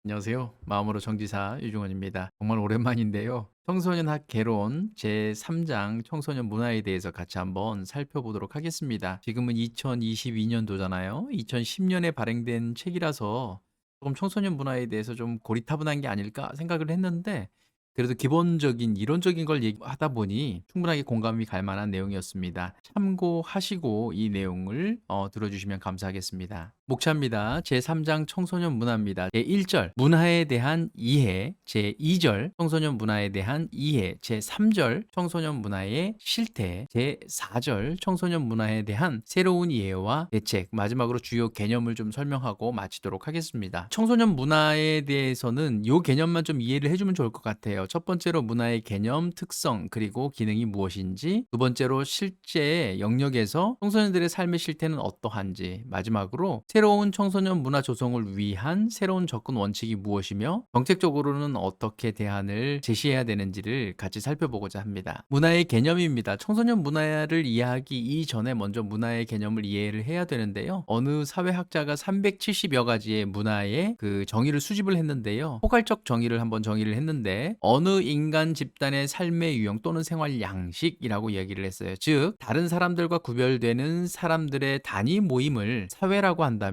안녕하세요. 마음으로 정지사 유중원입니다. 정말 오랜만인데요. 청소년 학 개론 제3장 청소년 문화에 대해서 같이 한번 살펴보도록 하겠습니다. 지금은 2022년도잖아요. 2010년에 발행된 책이라서 조금 청소년 문화에 대해서 좀 고리타분한 게 아닐까 생각을 했는데, 그래도 기본적인 이론적인 걸 얘기하다 보니 충분하게 공감이 갈 만한 내용이었습니다. 참고하시고 이 내용을 들어주시면 감사하겠습니다. 목차입니다. 제3장 청소년 문화입니다. 제1절 문화에 대한 이해, 제2절 청소년 문화에 대한 이해, 제3절 청소년 문화의 실태, 제4절 청소년 문화에 대한 새로운 이해와 대책, 마지막으로 주요 개념을 좀 설명하고 마치도록 하겠습니다. 청소년 문화에 대해서는 이 개념만 좀 이해를 해주면 좋을 것 같아요. 첫 번째로 문화의 개념, 특성, 그리고 기능이 무엇인지, 두 번째로 실제 영역에서 청소년들의 삶의 실태는 어떠한지, 마지막으로 새로운 청소년 문화 조성을 위한 새로운 접근 원칙이 무엇이며 정책적으로는 어떻게 대안을 제시해야 되는지를 같이 살펴보고자 합니다. 문화의 개념입니다. 청소년 문화를 이해하기 이전에 먼저 문화의 개념을 이해를 해야 되는데요. 어느 사회학자가 370여 가지의 문화의 그 정의를 수집을 했는데요. 포괄적 정의를 한번 정의를 했는데, 어느 인간 집단의 삶의 유형 또는 생활 양식이라고 얘기를 했어요. 즉 다른 사람들과 구별되는 사람들의 단위 모임을 사회라고 한다면,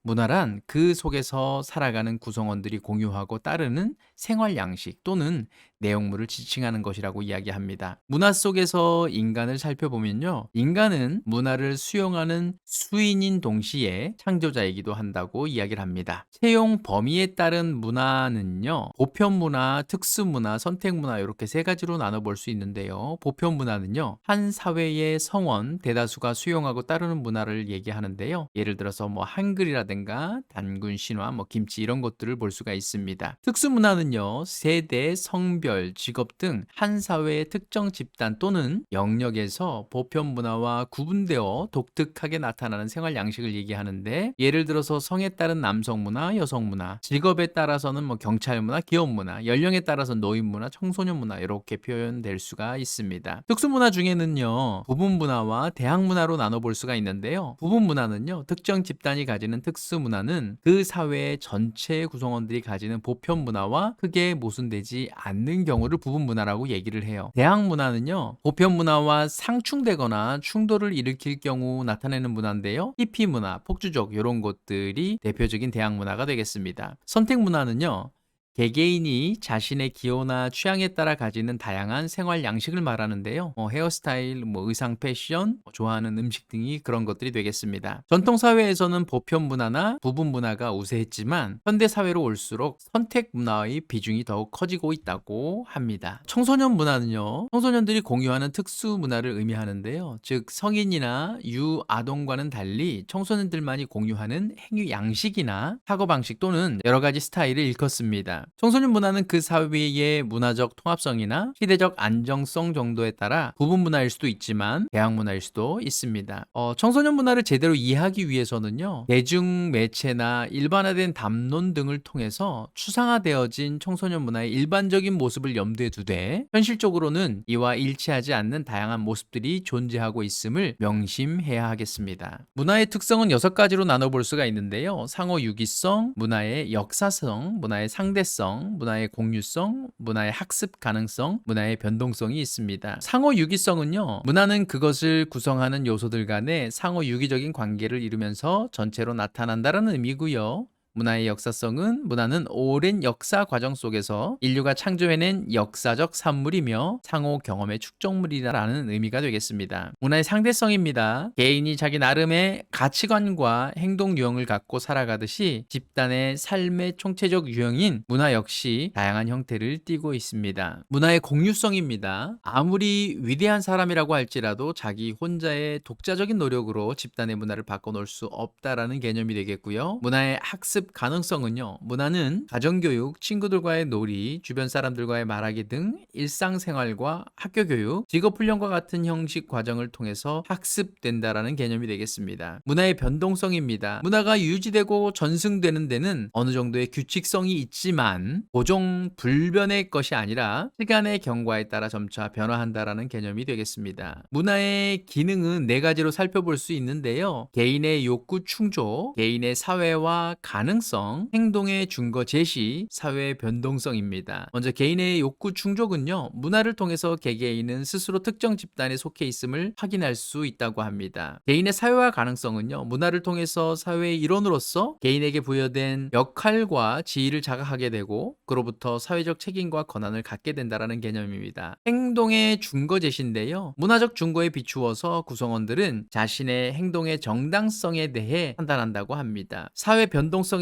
문화란 그 속에서 살아가는 구성원들이 공유하고 따르는 생활 양식 또는 내용물을 지칭하는 것이라고 이야기합니다. 문화 속에서 인간을 살펴보면요, 인간은 문화를 수용하는 수인인 동시에 창조자이기도 한다고 이야기를 합니다. 채용 범위에 따른 문화는요, 보편 문화, 특수 문화, 선택 문화 이렇게 세 가지로 나눠볼 수 있는데요. 보편 문화는요, 한 사회의 성원 대다수가 수용하고 따르는 문화를 얘기하는데요. 예를 들어서 뭐 한글이라든가 단군 신화, 뭐 김치 이런 것들을 볼 수가 있습니다. 특수 문화는요, 세대, 성별, 직업 등 한 사회의 특정 집단 또는 영역에서 보편 문화와 구분되어 독특하게 나타나는 생활 양식을 얘기하는데, 예를 들어서 성에 따른 남성 문화, 여성 문화, 직업에 따라서는 뭐 경찰 문화, 기업 문화, 연령에 따라서 노인 문화, 청소년 문화 이렇게 표현될 수가 있습니다. 특수 문화 중에는요, 부분 문화와 대학 문화로 나눠볼 수가 있는데요. 부분 문화는요, 특정 집단이 가지는 특수 문화는 그 사회의 전체 구성원들이 가지는 보편 문화와 크게 모순되지 않는 경우를 부분 문화라고 얘기를 해요. 대학 문화는요, 보편 문화와 상충되거나 충돌을 일으킬 경우 나타내는 문화인데요. 히피 문화, 폭주족 이런 것들이 대표적인 대학 문화가 되겠습니다. 선택 문화는요, 개개인이 자신의 기호나 취향에 따라 가지는 다양한 생활 양식을 말하는데요. 헤어스타일, 의상, 패션, 좋아하는 음식 등이 그런 것들이 되겠습니다. 전통 사회에서는 보편 문화나 부분 문화가 우세했지만 현대 사회로 올수록 선택 문화의 비중이 더욱 커지고 있다고 합니다. 청소년 문화는요, 청소년들이 공유하는 특수 문화를 의미하는데요. 즉 성인이나 유아동과는 달리 청소년들만이 공유하는 행위 양식이나 사고방식 또는 여러 가지 스타일을 일컫습니다. 청소년 문화는 그 사회의 문화적 통합성이나 시대적 안정성 정도에 따라 부분 문화일 수도 있지만 대학 문화일 수도 있습니다. 청소년 문화를 제대로 이해하기 위해서는요, 대중 매체나 일반화된 담론 등을 통해서 추상화되어진 청소년 문화의 일반적인 모습을 염두에 두되 현실적으로는 이와 일치하지 않는 다양한 모습들이 존재하고 있음을 명심해야 하겠습니다. 문화의 특성은 6가지로 나눠볼 수가 있는데요. 상호 유기성, 문화의 역사성, 문화의 상대성, 문화의 공유성, 문화의 학습 가능성, 문화의 변동성이 있습니다. 상호 유기성은요, 문화는 그것을 구성하는 요소들 간의 상호 유기적인 관계를 이루면서 전체로 나타난다는 의미고요. 문화의 역사성은 문화는 오랜 역사 과정 속에서 인류가 창조해낸 역사적 산물이며 상호 경험의 축적물이라는 의미가 되겠습니다. 문화의 상대성입니다. 개인이 자기 나름의 가치관과 행동 유형을 갖고 살아가듯이 집단의 삶의 총체적 유형인 문화 역시 다양한 형태를 띠고 있습니다. 문화의 공유성입니다. 아무리 위대한 사람이라고 할지라도 자기 혼자의 독자적인 노력으로 집단의 문화를 바꿔놓을 수 없다라는 개념이 되겠고요. 문화의 학습 가능성은요, 문화는 가정교육, 친구들과의 놀이, 주변 사람들과의 말하기 등 일상생활과 학교교육, 직업훈련과 같은 형식 과정을 통해서 학습된다라는 개념이 되겠습니다. 문화의 변동성입니다. 문화가 유지되고 전승되는 데는 어느 정도의 규칙성이 있지만 고정 불변의 것이 아니라 시간의 경과에 따라 점차 변화한다라는 개념이 되겠습니다. 문화의 기능은 4가지로 살펴볼 수 있는데요. 개인의 욕구 충족, 개인의 사회화 가능 가능성, 행동의 증거 제시, 사회 변동성입니다. 먼저 개인의 욕구 충족은요, 문화를 통해서 개개인은 스스로 특정 집단에 속해 있음을 확인할 수 있다고 합니다. 개인의 사회화 가능성은요, 문화를 통해서 사회의 일원으로서 개인에게 부여된 역할과 지위를 자각하게 되고 그로부터 사회적 책임과 권한을 갖게 된다라는 개념입니다. 행동의 증거 제시인데요, 문화적 증거에 비추어서 구성원들은 자신의 행동의 정당성에 대해 판단한다고 합니다. 사회 변동성입니다.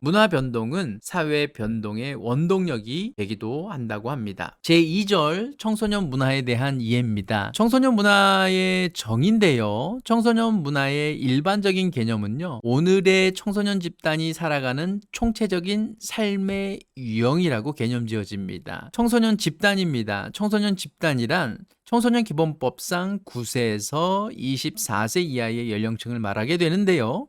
문화 변동은 사회 변동의 원동력이 되기도 한다고 합니다. 제2절 청소년 문화에 대한 이해입니다. 청소년 문화의 정의인데요, 청소년 문화의 일반적인 개념은요, 오늘의 청소년 집단이 살아가는 총체적인 삶의 유형이라고 개념 지어집니다. 청소년 집단입니다. 청소년 집단이란 청소년 기본법상 9세에서 24세 이하의 연령층을 말하게 되는데요.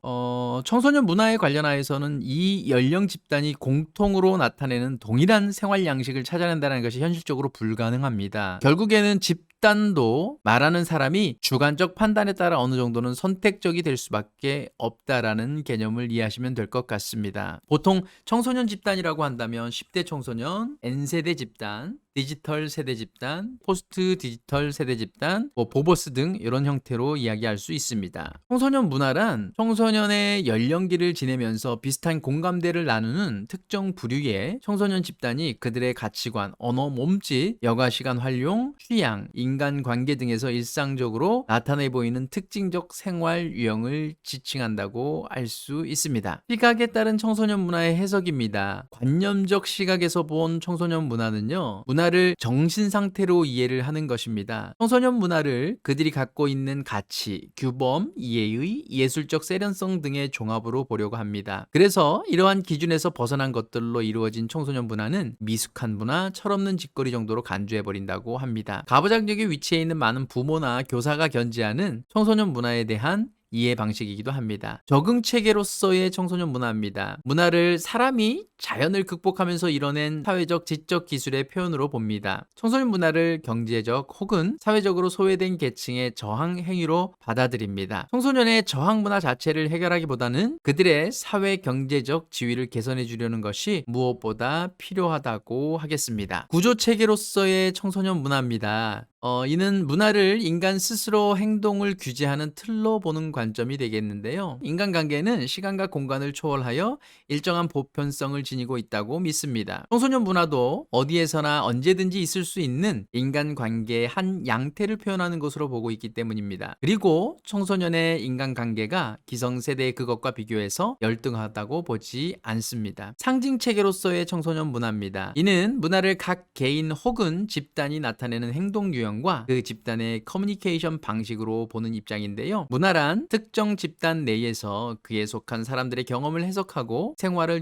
청소년 문화에 관련하여서는 이 연령 집단이 공통으로 나타내는 동일한 생활 양식을 찾아낸다는 것이 현실적으로 불가능합니다. 결국에는 집단도 말하는 사람이 주관적 판단에 따라 어느 정도는 선택적이 될 수밖에 없다라는 개념을 이해하시면 될 것 같습니다. 보통 청소년 집단이라고 한다면 10대 청소년, N세대 집단, 디지털 세대 집단, 포스트 디지털 세대 집단, 보버스 등 이런 형태로 이야기할 수 있습니다. 청소년 문화란 청소년의 연령기를 지내면서 비슷한 공감대를 나누는 특정 부류의 청소년 집단이 그들의 가치관, 언어, 몸짓, 여가시간 활용, 취향, 인간관계 등에서 일상적으로 나타내 보이는 특징적 생활 유형을 지칭한다고 알 수 있습니다. 시각에 따른 청소년 문화의 해석입니다. 관념적 시각에서 본 청소년 문화는요, 문화를 정신 상태로 이해를 하는 것입니다. 청소년 문화를 그들이 갖고 있는 가치, 규범, 이해의, 예술적 세련성 등의 종합으로 보려고 합니다. 그래서 이러한 기준에서 벗어난 것들로 이루어진 청소년 문화는 미숙한 문화, 철없는 짓거리 정도로 간주해버린다고 합니다. 가부장적인 위치에 있는 많은 부모나 교사가 견지하는 청소년 문화에 대한 이해 방식이기도 합니다. 적응 체계로서의 청소년 문화입니다. 문화를 사람이 자연을 극복하면서 이뤄낸 사회적 지적 기술의 표현으로 봅니다. 청소년 문화를 경제적 혹은 사회적으로 소외된 계층의 저항 행위로 받아들입니다. 청소년의 저항 문화 자체를 해결하기보다는 그들의 사회 경제적 지위를 개선해 주려는 것이 무엇보다 필요하다고 하겠습니다. 구조 체계로서의 청소년 문화입니다. 이는 문화를 인간 스스로 행동을 규제하는 틀로 보는 관점이 되겠는데요. 인간관계는 시간과 공간을 초월하여 일정한 보편성을 지니고 있다고 믿습니다. 청소년 문화도 어디에서나 언제든지 있을 수 있는 인간관계의 한 양태를 표현하는 것으로 보고 있기 때문입니다. 그리고 청소년의 인간관계가 기성세대의 그것과 비교해서 열등하다고 보지 않습니다. 상징체계로서의 청소년 문화입니다. 이는 문화를 각 개인 혹은 집단이 나타내는 행동 유형과 그 집단의 커뮤니케이션 방식으로 보는 입장인데요. 문화란 특정 집단 내에서 그에 속한 사람들의 경험을 해석하고 생활을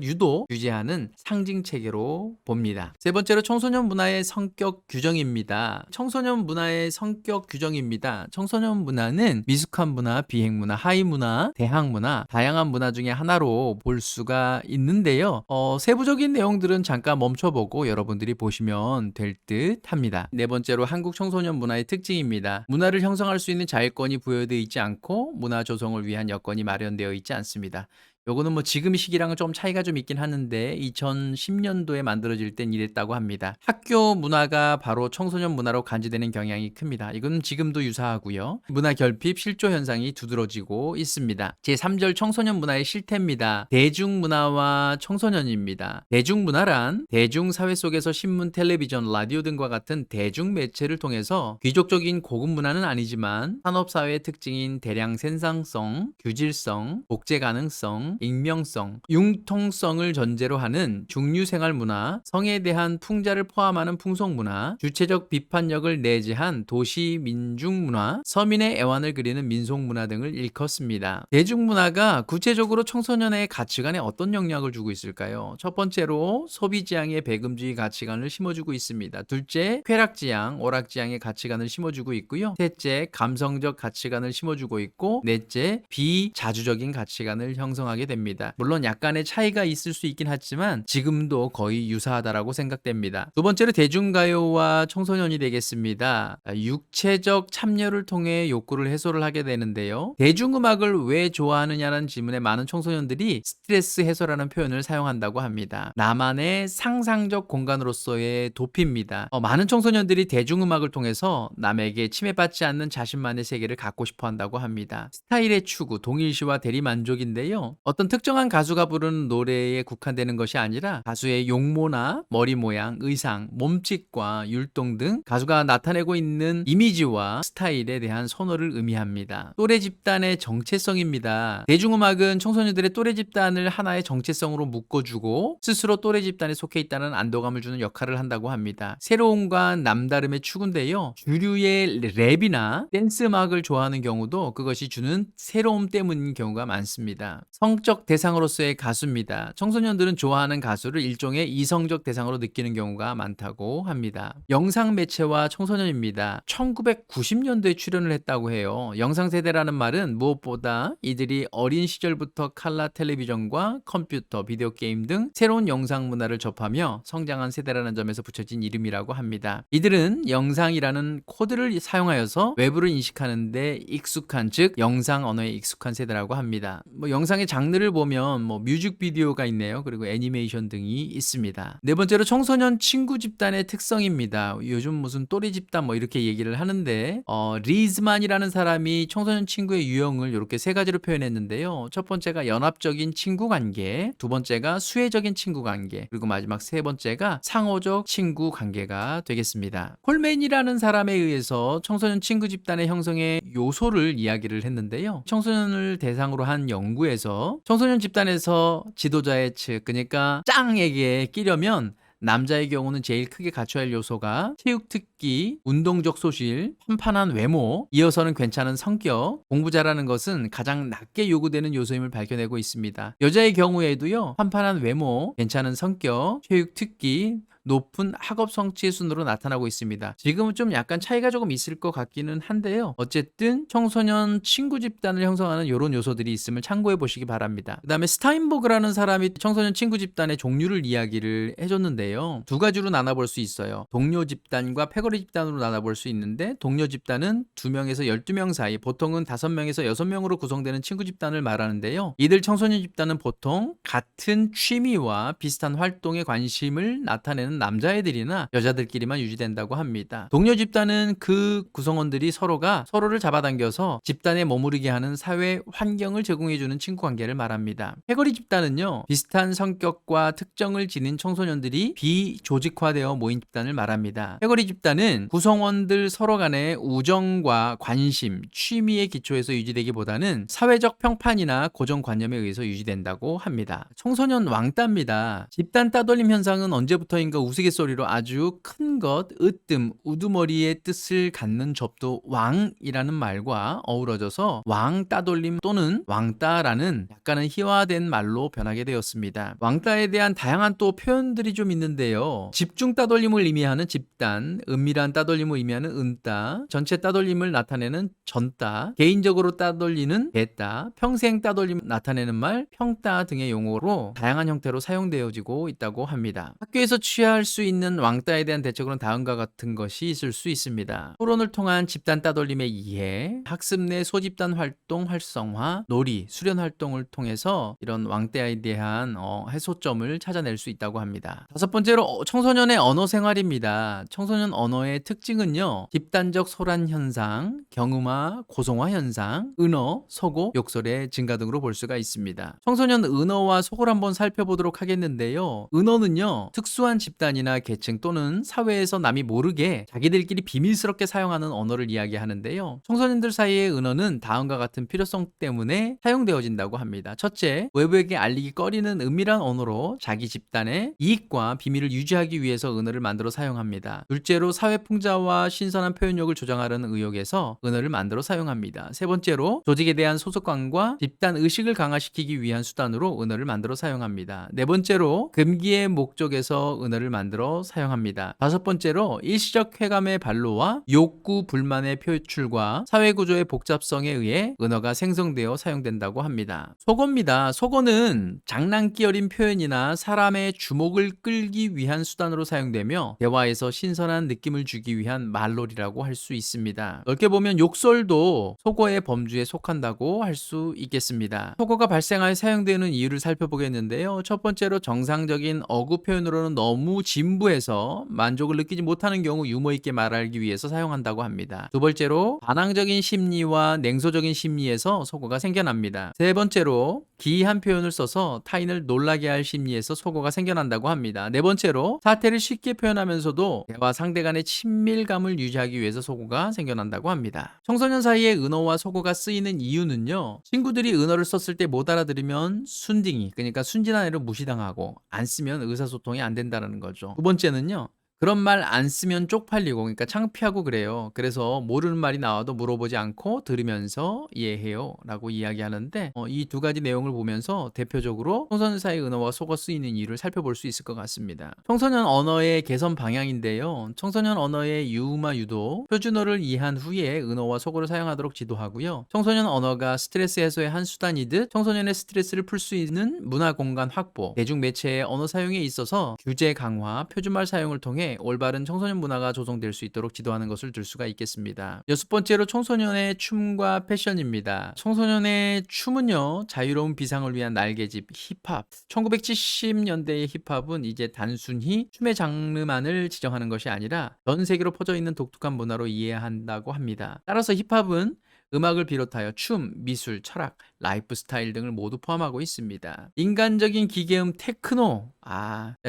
규제하는 상징 체계로 봅니다. 세 번째로 청소년 문화의 성격 규정입니다. 청소년 문화의 성격 규정입니다. 청소년 문화는 미숙한 문화, 비행 문화, 하위 문화, 대항 문화, 다양한 문화 중에 하나로 볼 수가 있는데요. 세부적인 내용들은 잠깐 멈춰보고 여러분들이 보시면 될 듯 합니다. 네 번째로 한국 청소년 문화의 특징입니다. 문화를 형성할 수 있는 자율권이 부여되어 있지 않고 문화 조성을 위한 여건이 마련되어 있지 않습니다. 요거는 지금 시기랑은 좀 차이가 좀 있긴 하는데 2010년도에 만들어질 땐 이랬다고 합니다. 학교 문화가 바로 청소년 문화로 간주되는 경향이 큽니다. 이건 지금도 유사하고요. 문화 결핍, 실조 현상이 두드러지고 있습니다. 제3절 청소년 문화의 실태입니다. 대중문화와 청소년입니다. 대중문화란 대중사회 속에서 신문, 텔레비전, 라디오 등과 같은 대중매체를 통해서 귀족적인 고급 문화는 아니지만 산업사회의 특징인 대량 생산성, 규질성, 복제 가능성, 익명성, 융통성을 전제로 하는 중류생활 문화, 성에 대한 풍자를 포함하는 풍속문화, 주체적 비판력을 내재한 도시 민중문화, 서민의 애환을 그리는 민속문화 등을 일컫습니다. 대중문화가 구체적으로 청소년의 가치관에 어떤 영향을 주고 있을까요? 첫 번째로 소비지향의 배금주의 가치관을 심어주고 있습니다. 둘째, 쾌락지향, 오락지향의 가치관을 심어주고 있고요. 셋째, 감성적 가치관을 심어주고 있고, 넷째, 비자주적인 가치관을 형성하게 됩니다. 물론 약간의 차이가 있을 수 있긴 하지만 지금도 거의 유사하다라고 생각됩니다. 두 번째로 대중가요와 청소년이 되겠습니다. 육체적 참여를 통해 욕구를 해소를 하게 되는데요. 대중음악을 왜 좋아하느냐는 질문에 많은 청소년들이 스트레스 해소라는 표현을 사용한다고 합니다. 나만의 상상적 공간으로서의 도피입니다. 많은 청소년들이 대중음악을 통해서 남에게 침해받지 않는 자신만의 세계를 갖고 싶어 한다고 합니다. 스타일의 추구, 동일시와 대리만족인데요. 어떤 특정한 가수가 부르는 노래에 국한되는 것이 아니라 가수의 용모나 머리 모양, 의상, 몸짓과 율동 등 가수가 나타내고 있는 이미지와 스타일에 대한 선호를 의미합니다. 또래 집단의 정체성입니다. 대중음악은 청소년들의 또래 집단을 하나의 정체성으로 묶어주고 스스로 또래 집단에 속해 있다는 안도감을 주는 역할을 한다고 합니다. 새로움과 남다름의 추구인데요. 주류의 랩이나 댄스 음악을 좋아하는 경우도 그것이 주는 새로움 때문인 경우가 많습니다. 성적 대상으로서의 가수입니다. 청소년들은 좋아하는 가수를 일종의 이성적 대상으로 느끼는 경우가 많다고 합니다. 영상 매체와 청소년입니다. 1990년도에 출연을 했다고 해요. 영상 세대라는 말은 무엇보다 이들이 어린 시절부터 칼라 텔레비전과 컴퓨터, 비디오 게임 등 새로운 영상 문화를 접하며 성장한 세대라는 점에서 붙여진 이름이라고 합니다. 이들은 영상이라는 코드를 사용하여서 외부를 인식하는데 익숙한, 즉 영상 언어에 익숙한 세대라고 합니다. 영상의 장르를 보면 뮤직비디오가 있네요. 그리고 애니메이션 등이 있습니다. 네 번째로 청소년 친구 집단의 특성입니다. 요즘 무슨 또래 집단 이렇게 얘기를 하는데 리즈만이라는 사람이 청소년 친구의 유형을 이렇게 세 가지로 표현했는데요. 첫 번째가 연합적인 친구 관계, 두 번째가 수혜적인 친구 관계, 그리고 마지막 세 번째가 상호적 친구 관계가 되겠습니다. 콜맨이라는 사람에 의해서 청소년 친구 집단의 형성의 요소를 이야기를 했는데요. 청소년을 대상으로 한 연구에서 청소년 집단에서 지도자의 측, 그러니까 짱에게 끼려면 남자의 경우는 제일 크게 갖춰야 할 요소가 체육 특기, 운동적 소실, 판판한 외모, 이어서는 괜찮은 성격, 공부 잘하는 것은 가장 낮게 요구되는 요소임을 밝혀내고 있습니다. 여자의 경우에도요, 판판한 외모, 괜찮은 성격, 체육 특기, 높은 학업 성취의 순으로 나타나고 있습니다. 지금은 좀 약간 차이가 조금 있을 것 같기는 한데요. 어쨌든 청소년 친구 집단을 형성하는 이런 요소들이 있음을 참고해 보시기 바랍니다. 그 다음에 스타인버그라는 사람이 청소년 친구 집단의 종류를 이야기를 해줬는데요. 두 가지로 나눠볼 수 있어요. 동료 집단과 패거리 집단으로 나눠볼 수 있는데 동료 집단은 2명에서 12명 사이, 보통은 5명에서 6명으로 구성되는 친구 집단을 말하는데요. 이들 청소년 집단은 보통 같은 취미와 비슷한 활동에 관심을 나타내는 남자애들이나 여자들끼리만 유지된다고 합니다. 동료 집단은 그 구성원들이 서로를 잡아당겨서 집단에 머무르게 하는 사회 환경을 제공해주는 친구 관계를 말합니다. 패거리 집단은요, 비슷한 성격과 특정을 지닌 청소년들이 비조직화되어 모인 집단을 말합니다. 패거리 집단은 구성원들 서로 간의 우정과 관심, 취미에 기초해서 유지되기보다는 사회적 평판이나 고정관념에 의해서 유지된다고 합니다. 청소년 왕따입니다. 집단 따돌림 현상은 언제부터인가 우스갯소리로 아주 큰 것, 으뜸, 우두머리의 뜻을 갖는 접두 왕이라는 말과 어우러져서 왕 따돌림 또는 왕따라는 약간은 희화된 말로 변하게 되었습니다. 왕따에 대한 다양한 또 표현들이 좀 있는데요. 집중 따돌림을 의미하는 집단, 은밀한 따돌림을 의미하는 은따, 전체 따돌림을 나타내는 전따, 개인적으로 따돌리는 개따, 평생 따돌림 나타내는 말 평따 등의 용어로 다양한 형태로 사용되어지고 있다고 합니다. 학교에서 취할 수 있는 왕따에 대한 대책으로는 다음과 같은 것이 있을 수 있습니다. 토론을 통한 집단 따돌림의 이해, 학습 내 소집단 활동 활성화, 놀이, 수련 활동을 통해서 이런 왕따에 대한 해소점을 찾아낼 수 있다고 합니다. 다섯 번째로 청소년의 언어 생활입니다. 청소년 언어의 특징은요, 집단적 소란 현상, 경음화, 고성화 현상, 은어, 서고, 욕설의 증가 등으로 볼 수가 있습니다. 청소년 은어와 속어를 한번 살펴보도록 하겠는데요. 은어는요, 특수한 집단이나 계층 또는 사회에서 남이 모르게 자기들끼리 비밀스럽게 사용하는 언어를 이야기하는데요. 청소년들 사이의 은어는 다음과 같은 필요성 때문에 사용되어진다고 합니다. 첫째, 외부에게 알리기 꺼리는 은밀한 언어로 자기 집단의 이익과 비밀을 유지하기 위해서 은어를 만들어 사용합니다. 둘째로, 사회 풍자와 신선한 표현력을 조장하려는 의욕에서 은어를 만들어 사용합니다. 세 번째로, 조직에 대한 소속감과 집단 의식을 강화시키기 위한 수단으로 은어를 만들어 사용합니다. 네 번째로, 금기의 목적에서 은어를 표현들을 만들어 사용합니다. 다섯 번째로 일시적 쾌감의 발로와 욕구, 불만의 표출과 사회구조의 복잡성에 의해 은어가 생성되어 사용된다고 합니다. 속어입니다. 속어는 장난기 어린 표현이나 사람의 주목을 끌기 위한 수단으로 사용되며 대화에서 신선한 느낌을 주기 위한 말놀이라고 할 수 있습니다. 넓게 보면 욕설도 속어의 범주에 속한다고 할 수 있겠습니다. 속어가 발생하여 사용되는 이유를 살펴보겠는데요. 첫 번째로 정상적인 어구 표현으로는 너무 진부해서 만족을 느끼지 못하는 경우 유머 있게 말하기 위해서 사용한다고 합니다. 두 번째로 반항적인 심리와 냉소적인 심리에서 속어가 생겨납니다. 세 번째로 기이한 표현을 써서 타인을 놀라게 할 심리에서 속어가 생겨난다고 합니다. 네 번째로 사태를 쉽게 표현하면서도 대화 상대 간의 친밀감을 유지하기 위해서 속어가 생겨난다고 합니다. 청소년 사이에 은어와 속어가 쓰이는 이유는요. 친구들이 은어를 썼을 때 못 알아들으면 순딩이, 그러니까 순진한 애를 무시당하고, 안 쓰면 의사소통이 안 된다는 거죠. 두 번째는요. 그런 말 안 쓰면 쪽팔리고, 그러니까 창피하고 그래요. 그래서 모르는 말이 나와도 물어보지 않고 들으면서 이해해요 라고 이야기하는데, 이 두 가지 내용을 보면서 대표적으로 청소년 사이 은어와 속어 쓰이는 이유를 살펴볼 수 있을 것 같습니다. 청소년 언어의 개선 방향인데요. 청소년 언어의 유마 유도, 표준어를 이해한 후에 은어와 속어를 사용하도록 지도하고요. 청소년 언어가 스트레스 해소의 한 수단이듯 청소년의 스트레스를 풀 수 있는 문화 공간 확보, 대중 매체의 언어 사용에 있어서 규제 강화, 표준말 사용을 통해 올바른 청소년 문화가 조성될 수 있도록 지도하는 것을 들 수가 있겠습니다. 여섯 번째로 청소년의 춤과 패션입니다. 청소년의 춤은요, 자유로운 비상을 위한 날개짓, 힙합. 1970년대의 힙합은 이제 단순히 춤의 장르만을 지정하는 것이 아니라 전 세계로 퍼져 있는 독특한 문화로 이해해야 한다고 합니다. 따라서 힙합은 음악을 비롯하여 춤, 미술, 철학, 라이프 스타일 등을 모두 포함하고 있습니다. 인간적인 기계음 테크노.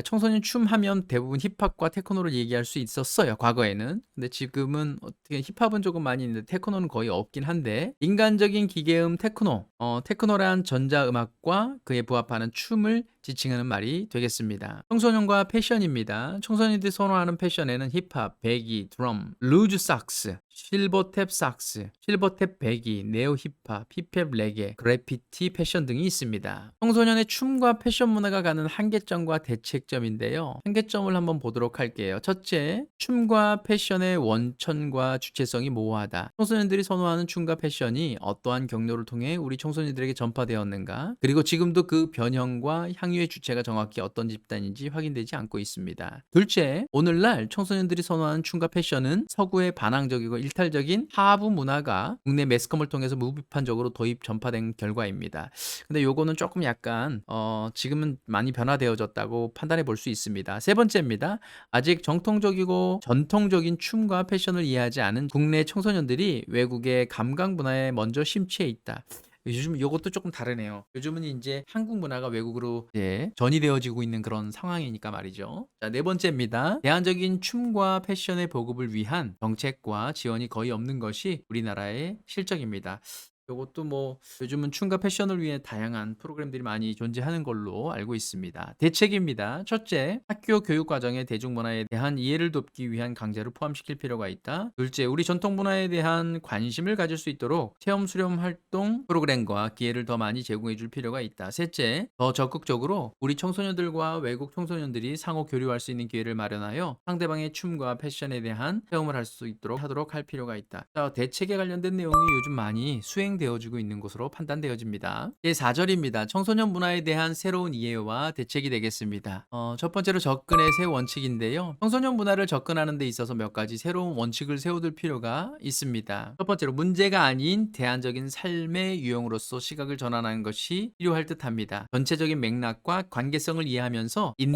청소년 춤 하면 대부분 힙합과 테크노를 얘기할 수 있었어요, 과거에는. 근데 지금은 어떻게 힙합은 조금 많이 있는데 테크노는 거의 없긴 한데, 인간적인 기계음 테크노. 테크노란 전자음악과 그에 부합하는 춤을 지칭하는 말이 되겠습니다. 청소년과 패션입니다. 청소년들이 선호하는 패션에는 힙합, 배기, 드럼, 루즈 삭스, 실버탭 삭스, 실버탭 배기, 네오 힙합, 힙합 레게, 그래피티 패션 등이 있습니다. 청소년의 춤과 패션 문화가 가는 한계점과 대책점인데요. 한계점을 한번 보도록 할게요. 첫째, 춤과 패션의 원천과 주체성이 모호하다. 청소년들이 선호하는 춤과 패션이 어떠한 경로를 통해 우리 청소년들에게 전파되었는가? 그리고 지금도 그 변형과 향유의 주체가 정확히 어떤 집단인지 확인되지 않고 있습니다. 둘째, 오늘날 청소년들이 선호하는 춤과 패션은 서구의 반항적이고 일탈적인 하부 문화가 국내 매스컴을 통해서 무비판적으로 도입 전파된 결과입니다. 근데 요거는 조금 약간 지금은 많이 변화되어졌다고 판단해 볼 수 있습니다. 세 번째입니다. 아직 정통적이고 전통적인 춤과 패션을 이해하지 않은 국내 청소년들이 외국의 감각 문화에 먼저 심취해 있다. 요즘 이것도 조금 다르네요. 요즘은 이제 한국 문화가 외국으로 이제 전이되어지고 있는 그런 상황이니까 말이죠. 자, 네 번째입니다. 대안적인 춤과 패션의 보급을 위한 정책과 지원이 거의 없는 것이 우리나라의 실정입니다. 이것도 뭐 요즘은 춤과 패션을 위해 다양한 프로그램들이 많이 존재하는 걸로 알고 있습니다. 대책입니다. 첫째, 학교 교육 과정에 대중문화에 대한 이해를 돕기 위한 강좌를 포함시킬 필요가 있다. 둘째, 우리 전통 문화에 대한 관심을 가질 수 있도록 체험 수련 활동 프로그램과 기회를 더 많이 제공해 줄 필요가 있다. 셋째, 더 적극적으로 우리 청소년들과 외국 청소년들이 상호 교류할 수 있는 기회를 마련하여 상대방의 춤과 패션에 대한 체험을 할 수 있도록 하도록 할 필요가 있다. 자, 대책에 관련된 내용이 요즘 많이 수행되어지고 있는 것으로 판단되어집니다. 제4절입니다. 청소년 문화에 대한 새로운 이해와 대책이 되겠습니다. 첫 번째로 접근의 새 원칙인데요. 청소년 문화를 접근하는 데 있어서 몇 가지 새로운 원칙을 세워둘 필요가 있습니다. 첫 번째로 문제가 아닌 대안적인 삶의 유형으로서 시각을 전환하는 것이 필요할 듯합니다. 전체적인 맥락과 관계성을 이해하면서 있는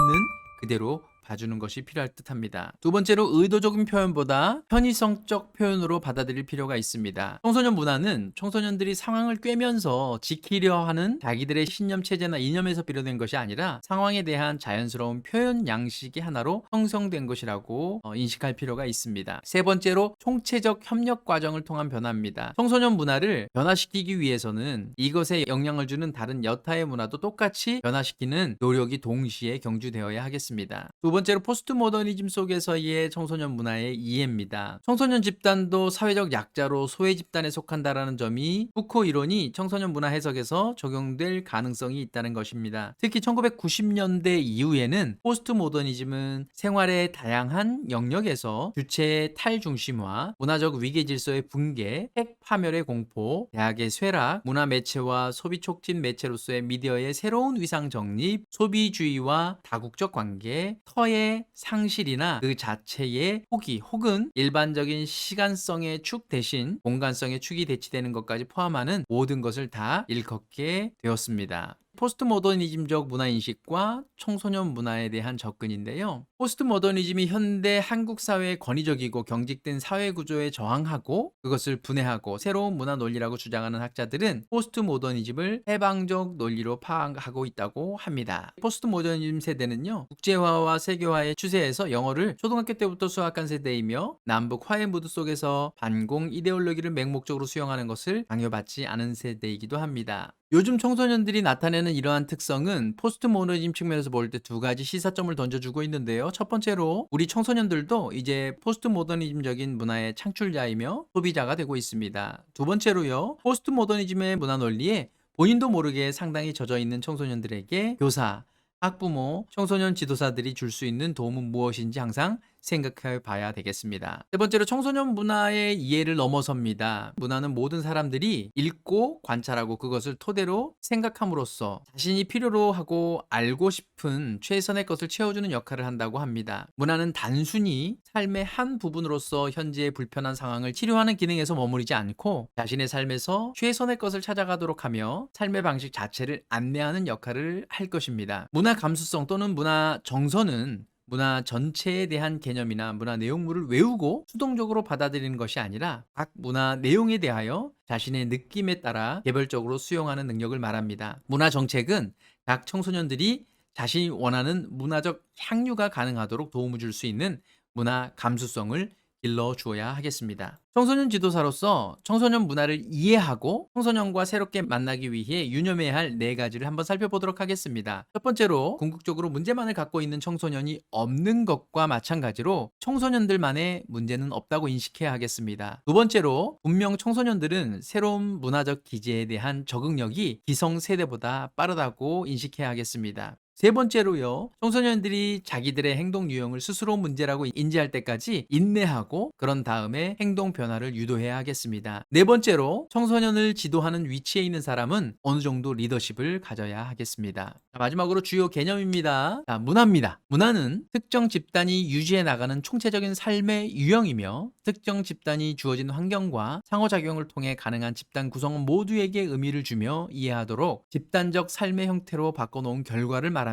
그대로 봐주는 것이 필요할 듯합니다. 두 번째로 의도적인 표현보다 편의성적 표현으로 받아들일 필요가 있습니다. 청소년 문화는 청소년들이 상황을 꿰면서 지키려 하는 자기들의 신념 체제나 이념에서 비롯된 것이 아니라 상황에 대한 자연스러운 표현 양식의 하나로 형성된 것이라고 인식할 필요가 있습니다. 세 번째로 총체적 협력 과정을 통한 변화입니다. 청소년 문화를 변화시키기 위해서는 이것에 영향을 주는 다른 여타의 문화도 똑같이 변화시키는 노력이 동시에 경주되어야 하겠습니다. 두 번째로 포스트 모더니즘 속에서의 청소년 문화의 이해입니다. 청소년 집단도 사회적 약자로 소외 집단에 속한다라는 점이 후코 이론이 청소년 문화 해석에서 적용될 가능성이 있다는 것입니다. 특히 1990년대 이후에는 포스트 모더니즘은 생활의 다양한 영역에서 주체의 탈중심화, 문화적 위계 질서의 붕괴, 핵 파멸의 공포, 대학의 쇠락, 문화 매체와 소비 촉진 매체로서의 미디어의 새로운 위상 정립, 소비주의와 다국적 관계, 터의 상실이나 그 자체의 포기 혹은 일반적인 시간성의 축 대신 공간성의 축이 대치되는 것까지 포함하는 모든 것을 다 일컫게 되었습니다. 포스트 모더니즘적 문화인식과 청소년 문화에 대한 접근인데요. 포스트 모더니즘이 현대 한국 사회의 권위적이고 경직된 사회 구조에 저항하고 그것을 분해하고 새로운 문화 논리라고 주장하는 학자들은 포스트 모더니즘을 해방적 논리로 파악하고 있다고 합니다. 포스트 모더니즘 세대는요, 국제화와 세계화의 추세에서 영어를 초등학교 때부터 수학한 세대이며 남북 화해 무드 속에서 반공 이데올로기를 맹목적으로 수용하는 것을 강요받지 않은 세대이기도 합니다. 요즘 청소년들이 나타내는 이러한 특성은 포스트 모더니즘 측면에서 볼 때 두 가지 시사점을 던져주고 있는데요. 첫 번째로 우리 청소년들도 이제 포스트 모더니즘적인 문화의 창출자이며 소비자가 되고 있습니다. 두 번째로요. 포스트 모더니즘의 문화 논리에 본인도 모르게 상당히 젖어 있는 청소년들에게 교사, 학부모, 청소년 지도사들이 줄 수 있는 도움은 무엇인지 항상 생각해 봐야 되겠습니다. 세 번째로 청소년 문화의 이해를 넘어섭니다. 문화는 모든 사람들이 읽고 관찰하고 그것을 토대로 생각함으로써 자신이 필요로 하고 알고 싶은 최선의 것을 채워주는 역할을 한다고 합니다. 문화는 단순히 삶의 한 부분으로서 현재의 불편한 상황을 치료하는 기능에서 머무르지 않고 자신의 삶에서 최선의 것을 찾아가도록 하며 삶의 방식 자체를 안내하는 역할을 할 것입니다. 문화 감수성 또는 문화 정서는 문화 전체에 대한 개념이나 문화 내용물을 외우고 수동적으로 받아들이는 것이 아니라 각 문화 내용에 대하여 자신의 느낌에 따라 개별적으로 수용하는 능력을 말합니다. 문화 정책은 각 청소년들이 자신이 원하는 문화적 향유가 가능하도록 도움을 줄 수 있는 문화 감수성을 길러주어야 하겠습니다. 청소년 지도사로서 청소년 문화를 이해하고 청소년과 새롭게 만나기 위해 유념해야 할 네 가지를 한번 살펴보도록 하겠습니다. 첫 번째로 궁극적으로 문제만을 갖고 있는 청소년이 없는 것과 마찬가지로 청소년들만의 문제는 없다고 인식해야 하겠습니다. 두 번째로 분명 청소년들은 새로운 문화적 기제에 대한 적응력이 기성세대보다 빠르다고 인식해야 하겠습니다. 세 번째로요, 청소년들이 자기들의 행동 유형을 스스로 문제라고 인지할 때까지 인내하고 그런 다음에 행동 변화를 유도해야 하겠습니다. 네 번째로 청소년을 지도하는 위치에 있는 사람은 어느 정도 리더십을 가져야 하겠습니다. 자, 마지막으로 주요 개념입니다. 자, 문화입니다. 문화는 특정 집단이 유지해 나가는 총체적인 삶의 유형이며 특정 집단이 주어진 환경과 상호작용을 통해 가능한 집단 구성 모두에게 의미를 주며 이해하도록 집단적 삶의 형태로 바꿔놓은 결과를 말합니다.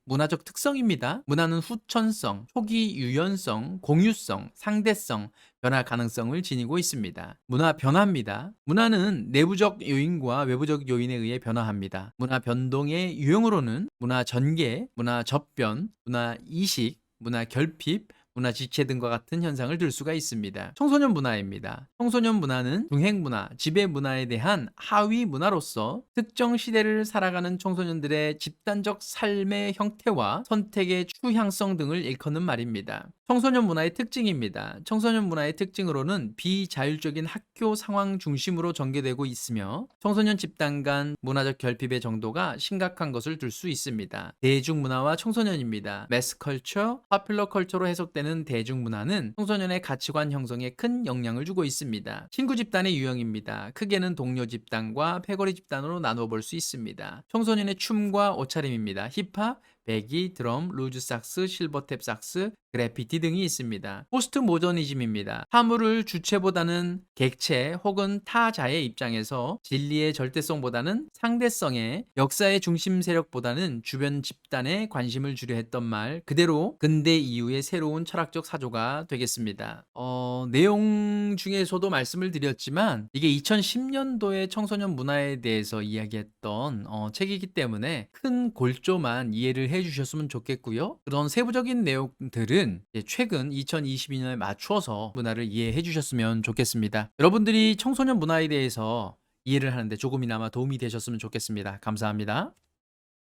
문화적 특성입니다. 문화는 후천성, 초기 유연성, 공유성, 상대성, 변화 가능성을 지니고 있습니다. 문화 변화입니다. 문화는 내부적 요인과 외부적 요인에 의해 변화합니다. 문화 변동의 유형으로는 문화 전개, 문화 접변, 문화 이식, 문화 결핍, 문화 지체 등과 같은 현상을 들 수가 있습니다. 청소년 문화입니다. 청소년 문화는 중행 문화, 지배 문화에 대한 하위 문화로서 특정 시대를 살아가는 청소년들의 집단적 삶의 형태와 선택의 추향성 등을 일컫는 말입니다. 청소년 문화의 특징입니다. 청소년 문화의 특징으로는 비자율적인 학교 상황 중심으로 전개되고 있으며 청소년 집단 간 문화적 결핍의 정도가 심각한 것을 들 수 있습니다. 대중문화와 청소년입니다. 매스컬처, 파퓰러 컬처로 해석되는 대중문화는 청소년의 가치관 형성에 큰 영향을 주고 있습니다. 친구 집단의 유형입니다. 크게는 동료 집단과 패거리 집단으로 나누어 볼 수 있습니다. 청소년의 춤과 옷차림입니다. 힙합, 배기, 드럼, 루즈 sak스, 실버탭 sak스, 그래피티 등이 있습니다. 포스트 모더니즘입니다. 사물을 주체보다는 객체 혹은 타자의 입장에서 진리의 절대성보다는 상대성에, 역사의 중심 세력보다는 주변 집단에 관심을 주려 했던 말 그대로 근대 이후의 새로운 철학적 사조가 되겠습니다. 내용 중에서도 말씀을 드렸지만 이게 2010년도에 청소년 문화에 대해서 이야기했던 책이기 때문에 큰 골조만 이해를 해주셨으면 좋겠고요. 그런 세부적인 내용들은 최근 2022년에 맞추어서 문화를 이해해 주셨으면 좋겠습니다. 여러분들이 청소년 문화에 대해서 이해를 하는데 조금이나마 도움이 되셨으면 좋겠습니다. 감사합니다.